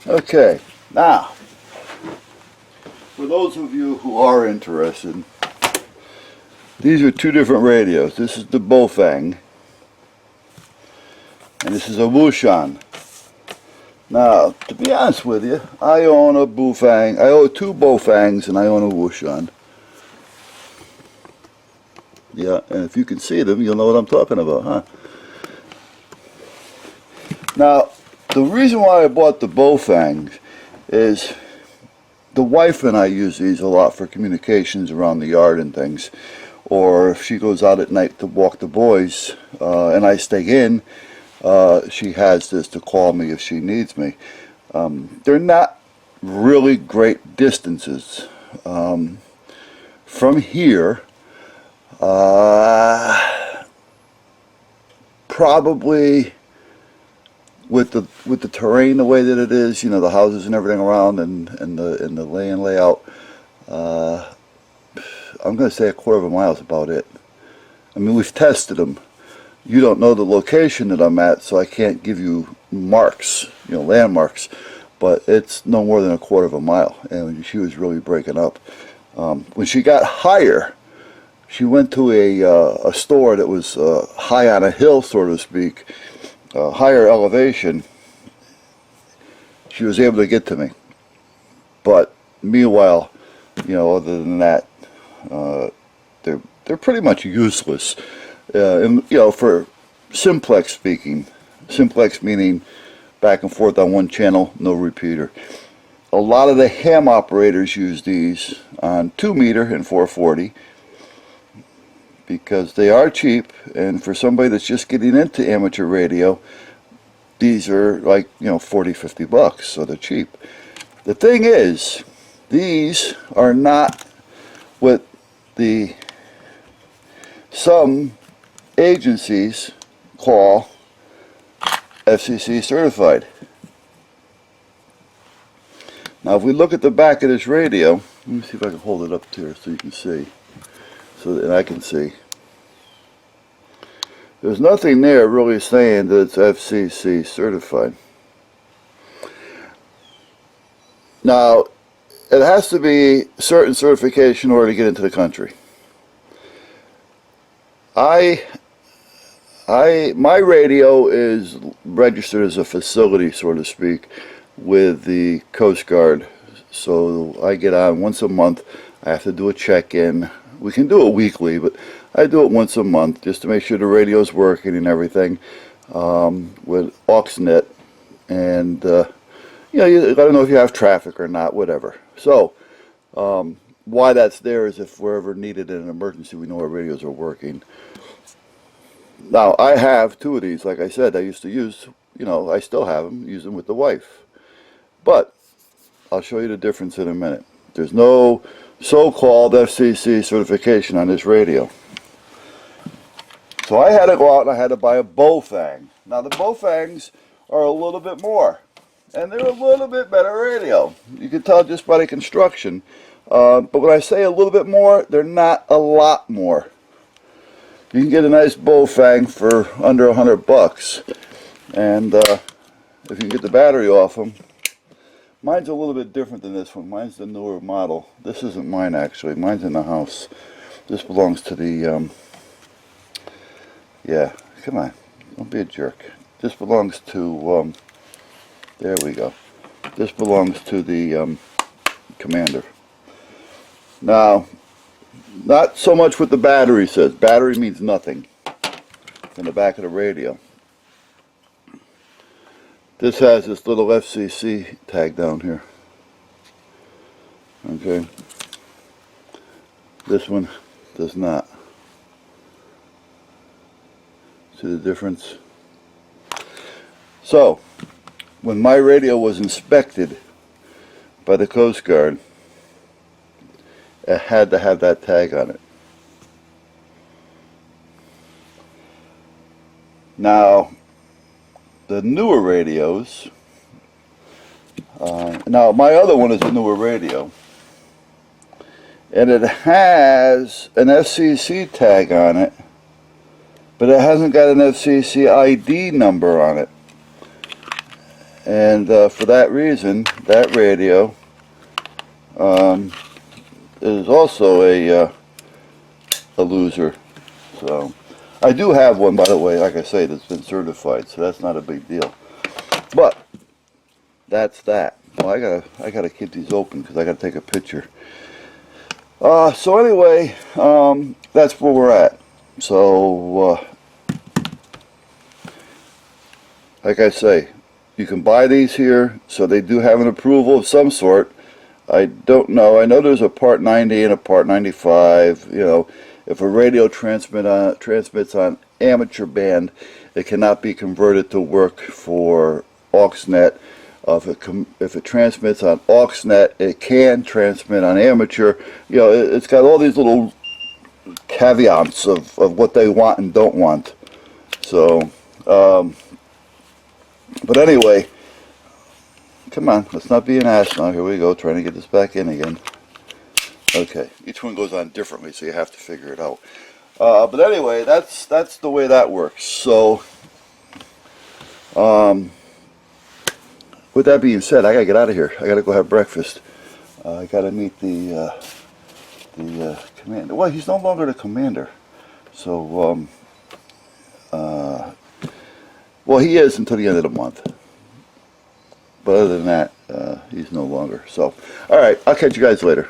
Okay, now, for those of you who are interested, these are two different radios. This is the Baofang, and this is a Wouxun. Now, to be honest with you, I own a Baofang. I own two Baofangs, and I own a Wouxun. Yeah, and if you can see them, you'll know what I'm talking about, huh? Now, the reason why I bought the Baofangs is the wife and I use these a lot for communications around the yard and things. Or if she goes out at night to walk the boys and I stay in, she has this to call me if she needs me. They're not really great distances. From here, probably with the terrain the way that it is, you know, the houses and everything around, and the lay and layout, I'm going to say a quarter of a mile is about it. I mean, we've tested them. You don't know the location that I'm at, so I can't give you marks, you know, landmarks, but it's no more than a quarter of a mile, and she was really breaking up. When she got higher, she went to a store that was high on a hill, so to speak, higher elevation. She was able to get to me, but meanwhile, you know, other than that, they're pretty much useless. And, you know, for simplex speaking, simplex meaning back and forth on one channel, no repeater. A lot of the ham operators use these on 2 meter and 440 because they are cheap, and for somebody that's just getting into amateur radio, these are like, you know, 40-50 bucks, so they're cheap. The thing is, these are not what some agencies call FCC certified. Now if we look at the back of this radio, let me see if I can hold it up here so you can see, so that I can see. There's nothing there really saying that it's FCC certified. Now, it has to be certain certification in order to get into the country. My radio is registered as a facility, so to speak, with the Coast Guard. So I get on once a month. I have to do a check-in. We can do it weekly, but I do it once a month just to make sure the radio's working and everything, with Auxnet. And you know, you gotta know if you have traffic or not, whatever. So why that's there is if we're ever needed in an emergency, we know our radios are working. Now, I have two of these. Like I said, I used to use, you know, I still have them, use them with the wife. But I'll show you the difference in a minute. There's no so-called FCC certification on this radio. So I had to go out and I had to buy a Baofang. Now, the Baofangs are a little bit more, and they're a little bit better radio. You can tell just by the construction. But when I say a little bit more, they're not a lot more. You can get a nice Baofang for under 100 bucks. And if you can get the battery off them, mine's a little bit different than this one. Mine's the newer model. This isn't mine actually. Mine's in the house. This belongs to the, yeah, come on. Don't be a jerk. This belongs to, there we go. This belongs to the Commander. Now, not so much what the battery says. Battery means nothing in the back of the radio. This has this little FCC tag down here. Okay. This one does not. See the difference? So, when my radio was inspected by the Coast Guard, it had to have that tag on it. Now, the newer radios, now my other one is a newer radio, and it has an FCC tag on it, but it hasn't got an FCC ID number on it. And for that reason, that radio is also a loser. So I do have one, by the way, like I say, that's been certified, so that's not a big deal. But that's that. Well, I gotta keep these open because I gotta take a picture. So anyway, that's where we're at. So like I say, you can buy these here, so they do have an approval of some sort. I don't know. I know there's a Part 90 and a Part 95. You know, if a radio transmits on amateur band, it cannot be converted to work for Auxnet. If it transmits on Auxnet, it can transmit on amateur. You know, it's got all these little caveats of what they want and don't want. So, but anyway, come on, let's not be an ass now. Here we go, trying to get this back in again. Okay, each one goes on differently, so you have to figure it out. But anyway, that's the way that works. So, with that being said, I gotta get out of here. I gotta go have breakfast. I gotta meet the commander. Well, he's no longer the commander. So, well, he is until the end of the month. But other than that, he's no longer. So, all right, I'll catch you guys later.